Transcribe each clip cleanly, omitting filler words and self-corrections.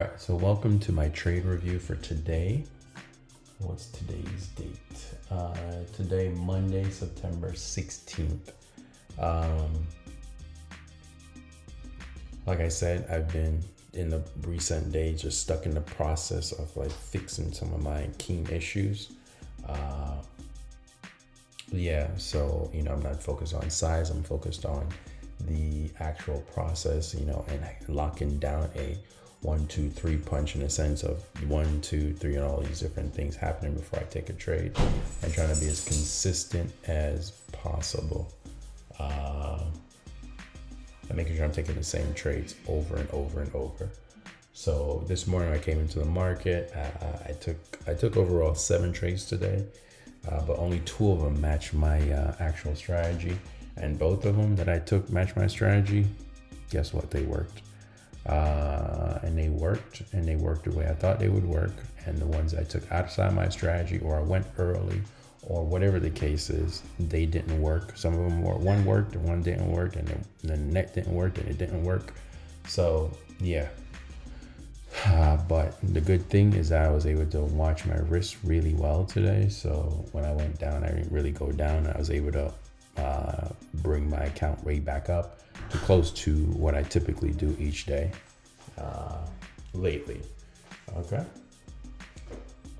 Alright, so welcome to my trade review for today. What's today's date? Today, Monday, September 16th. Like I said, I've been in the recent days just stuck in the process of like fixing some of my keen issues. So I'm not focused on size, I'm focused on the actual process, and locking down a 1, 2, 3 punch in a sense of 1, 2, 3 and all these different things happening before I take a trade, and trying to be as consistent as possible. And making sure I'm taking the same trades over and over and over. So this morning I came into the market. I took overall 7 trades today, but only 2 of them matched my actual strategy, and both of them that I took matched my strategy. Guess what? They worked. And they worked the way I thought they would work. And the ones I took outside my strategy, or I went early, or whatever the case is, they didn't work. Some of them one worked and one didn't work, and then the net didn't work and it didn't work. So yeah. But the good thing is that I was able to watch my risk really well today. So when I went down, I didn't really go down. I was able to bring my account rate back up to close to what I typically do each day lately. Okay.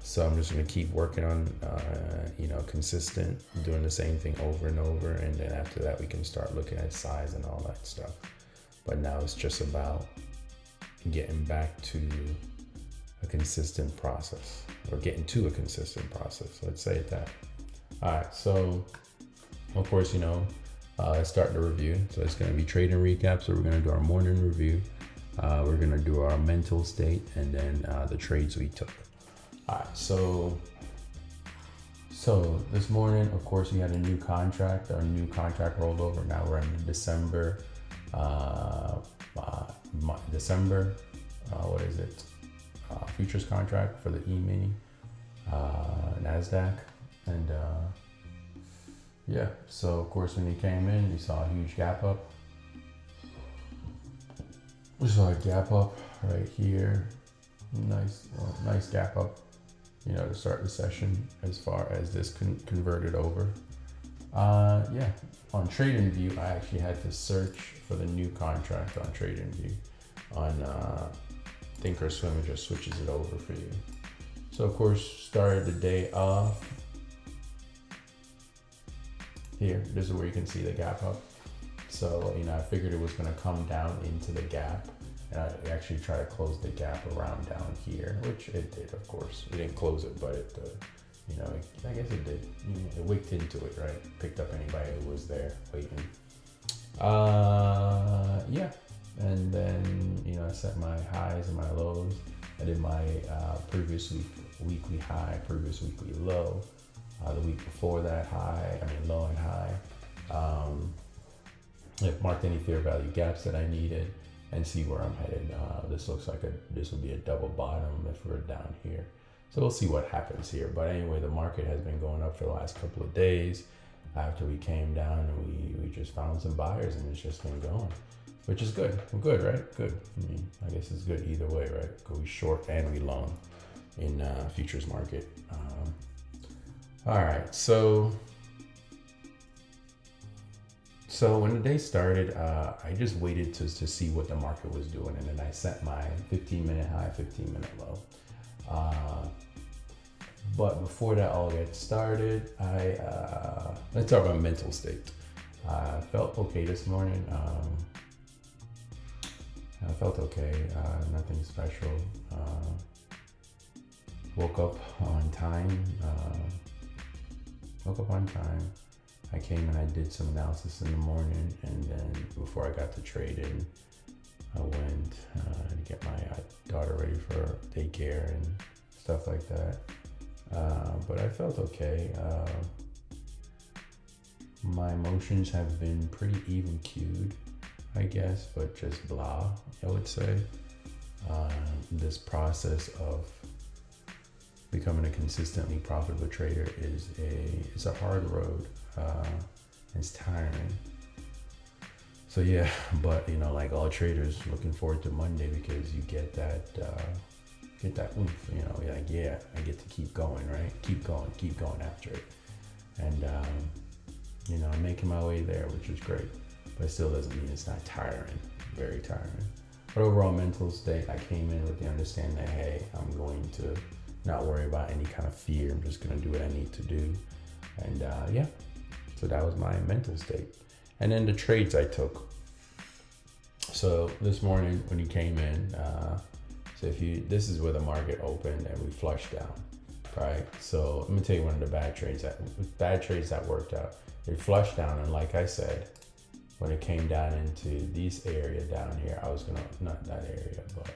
So I'm just going to keep working on, consistent, doing the same thing over and over. And then after that, we can start looking at size and all that stuff. But now it's just about getting back to a consistent process, or getting to a consistent process. Let's say it that. All right. So of course, let's start the review. So it's going to be trading recap. So we're going to do our morning review. We're going to do our mental state, and then the trades we took. All right. So this morning, of course, we had a new contract. Our new contract rolled over. Now we're in December. Futures contract for the E-mini, NASDAQ. And so of course when you came in, you saw a huge gap up. We saw a gap up right here. Nice gap up, to start the session as far as this converted over. On TradingView, I actually had to search for the new contract on TradingView. On Thinkorswim, it just switches it over for you. So of course, started the day off here. This is where you can see the gap up. So, I figured it was going to come down into the gap, and I actually tried to close the gap around down here, which it did, of course. It didn't close it, but it, I guess it did. It wicked into it, right? Picked up anybody who was there waiting. And then, I set my highs and my lows. I did my previous weekly high, previous weekly low. The week before that low and high. I've marked any fair value gaps that I needed, and see where I'm headed. This looks like this will be a double bottom if we're down here. So we'll see what happens here. But anyway, the market has been going up for the last couple of days. After we came down, and we just found some buyers, and it's just been going, which is good. Good, right? Good. I guess it's good either way, right? Go we short and we long in futures market. All right, so when the day started, I just waited to see what the market was doing, and then I set my 15-minute high, 15-minute low. But before that all gets started, let's talk about mental state. I felt okay this morning. I felt okay, nothing special. Woke up on time. I came and I did some analysis in the morning, and then before I got to trading, I went to get my daughter ready for daycare and stuff like that. But I felt okay. My emotions have been pretty even queued, I guess, but just blah, I would say. This process of becoming a consistently profitable trader is a hard road. It's tiring. So yeah, but you know, like all traders, looking forward to Monday because you get that oomph. You know, you're like, yeah, I get to keep going, right? Keep going after it, and you know, I'm making my way there, which is great. But it still doesn't mean it's not tiring, very tiring. But overall mental state, I came in with the understanding that, hey, I'm going to not worry about any kind of fear. I'm just going to do what I need to do. And yeah, so that was my mental state. And then the trades I took. So this morning when you came in, so this is where the market opened and we flushed down, right? So let me tell you one of the bad trades that worked out. It flushed down, and like I said, when it came down into this area down here, I was gonna, not that area, but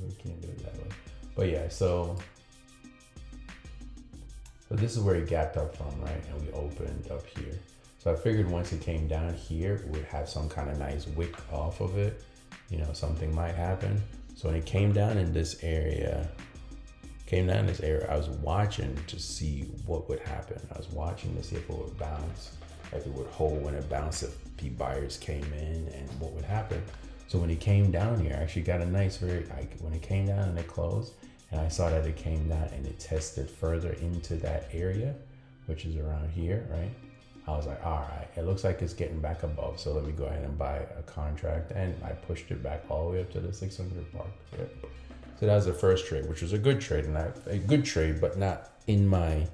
we can't do it that way. But yeah, so this is where it gapped up from, right? And we opened up here. So I figured once it came down here, we'd have some kind of nice wick off of it. You know, something might happen. So when it came down in this area, I was watching to see what would happen. I was watching to see if it would bounce, if it would hold when it bounced, if buyers came in, and what would happen. So when it came down here, I actually got a nice when it came down and it closed, and I saw that it came down and it tested further into that area, which is around here, right? I was like, all right, it looks like it's getting back above, so let me go ahead and buy a contract, and I pushed it back all the way up to the 600 mark. Right? So that was the first trade, which was a good trade, but not in my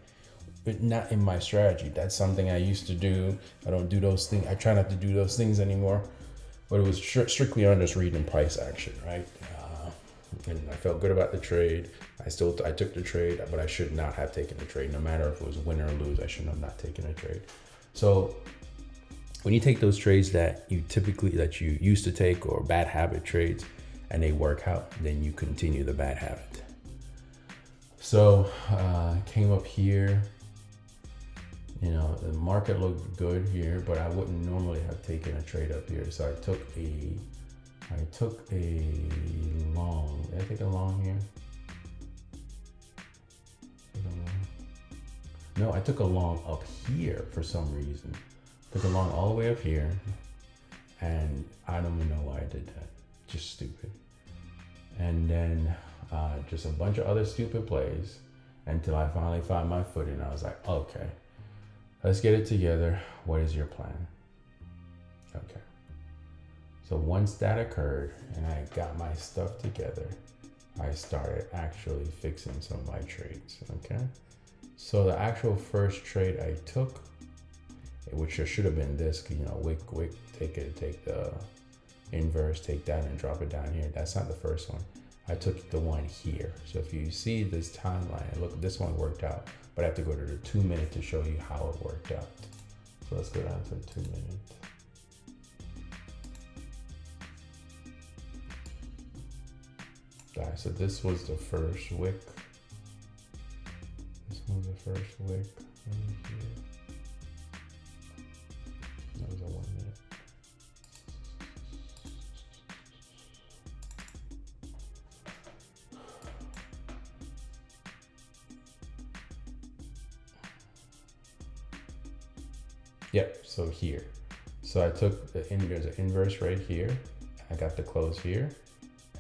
strategy. That's something I used to do. I don't do those things. I try not to do those things anymore. But it was strictly on just reading price action, right? And I felt good about the trade. I took the trade, but I should not have taken the trade. No matter if it was win or lose, I should have not taken a trade. So when you take those trades that you used to take, or bad habit trades, and they work out, then you continue the bad habit. So came up here, you know, the market looked good here, but I wouldn't normally have taken a trade up here. So I took a long. Did I take a long here? No, I took a long up here for some reason. Took a long all the way up here, and I don't even know why I did that. Just stupid. And then just a bunch of other stupid plays until I finally found my footing. I was like, okay, let's get it together. What is your plan? Okay. So once that occurred and I got my stuff together, I started actually fixing some of my trades. Okay. So the actual first trade I took, which should have been this, you know, wick, take the inverse, take that and drop it down here. That's not the first one. I took the one here. So if you see this timeline, look, this one worked out, but I have to go to the 2 minute to show you how it worked out. So let's go down to 2 minutes. So this was the first wick. This was the first wick. That was a 1 minute. Yep, so here. So I took there's an inverse right here. I got the close here,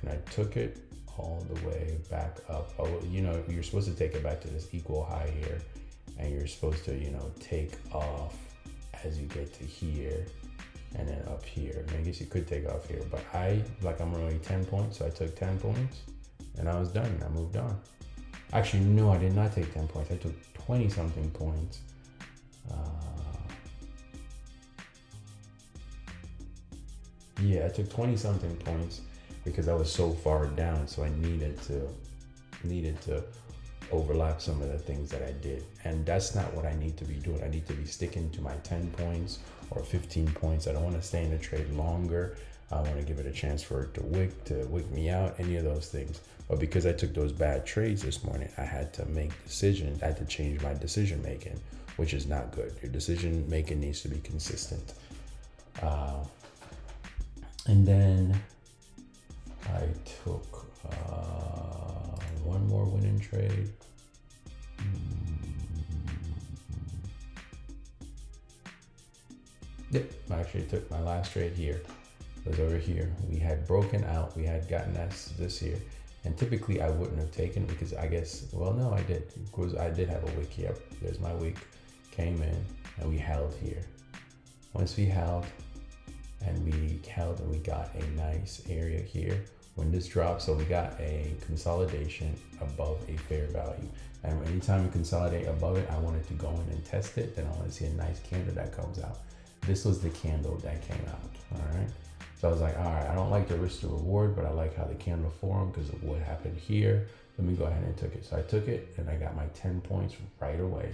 and I took it all the way back up. Oh, you know, you're supposed to take it back to this equal high here, and you're supposed to, you know, take off as you get to here, and then up here. I guess you could take off here, but I'm only 10 points, so I took 10 points, and I was done. I moved on. Actually, no, I did not take 10 points. I took 20 something points. Yeah, I took 20 something points because I was so far down, so I needed to overlap some of the things that I did. And that's not what I need to be doing. I need to be sticking to my 10 points or 15 points. I don't want to stay in the trade longer. I want to give it a chance for it to wick me out, any of those things. But because I took those bad trades this morning, I had to make decisions. I had to change my decision making, which is not good. Your decision making needs to be consistent. And then I took one more winning trade. actually took my last trade here. It was over here. We had broken out. We had gotten this here. And typically I wouldn't have taken because I guess, well, no, I did. Because I did have a wick here. There's my wick. Came in and we held here. Once we held and we got a nice area here. When this dropped, so we got a consolidation above a fair value. And anytime we consolidate above it, I wanted to go in and test it. Then I want to see a nice candle that comes out. This was the candle that came out, all right? So I was like, all right, I don't like the risk to reward, but I like how the candle formed because of what happened here. Let me go ahead and took it. So I took it and I got my 10 points right away.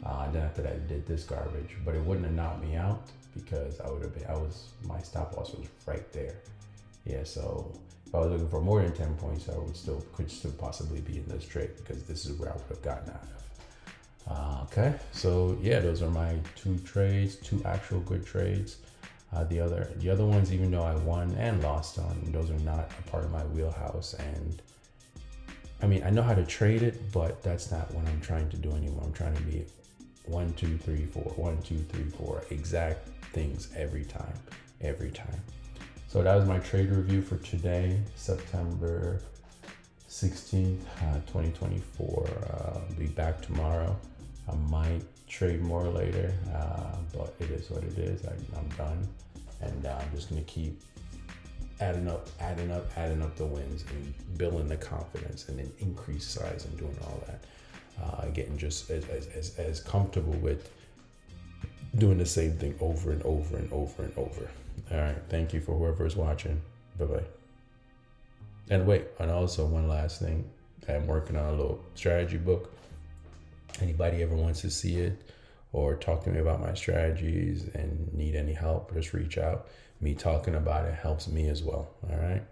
Then after that, I did this garbage, but it wouldn't have knocked me out because my stop loss was right there. Yeah, so if I was looking for more than 10 points, I could still possibly be in this trade because this is where I would have gotten out of. Okay, so yeah, those are my 2 trades, 2 actual good trades. The other ones, even though I won and lost on, those are not a part of my wheelhouse. And I mean, I know how to trade it, but that's not what I'm trying to do anymore. I'm trying to be 1, 2, 3, 4, 1, 2, 3, 4, exact things every time. So that was my trade review for today, September 16th, 2024. I'll be back tomorrow. I might trade more later, but it is what it is. I'm done. And I'm just going to keep adding up the wins and building the confidence and then increase size and doing all that. Getting just as comfortable with doing the same thing over and over and over and over. All right. Thank you for whoever's watching. Bye-bye. And wait, and also one last thing. I'm working on a little strategy book. Anybody ever wants to see it or talk to me about my strategies and need any help, just reach out. Me talking about it helps me as well. All right.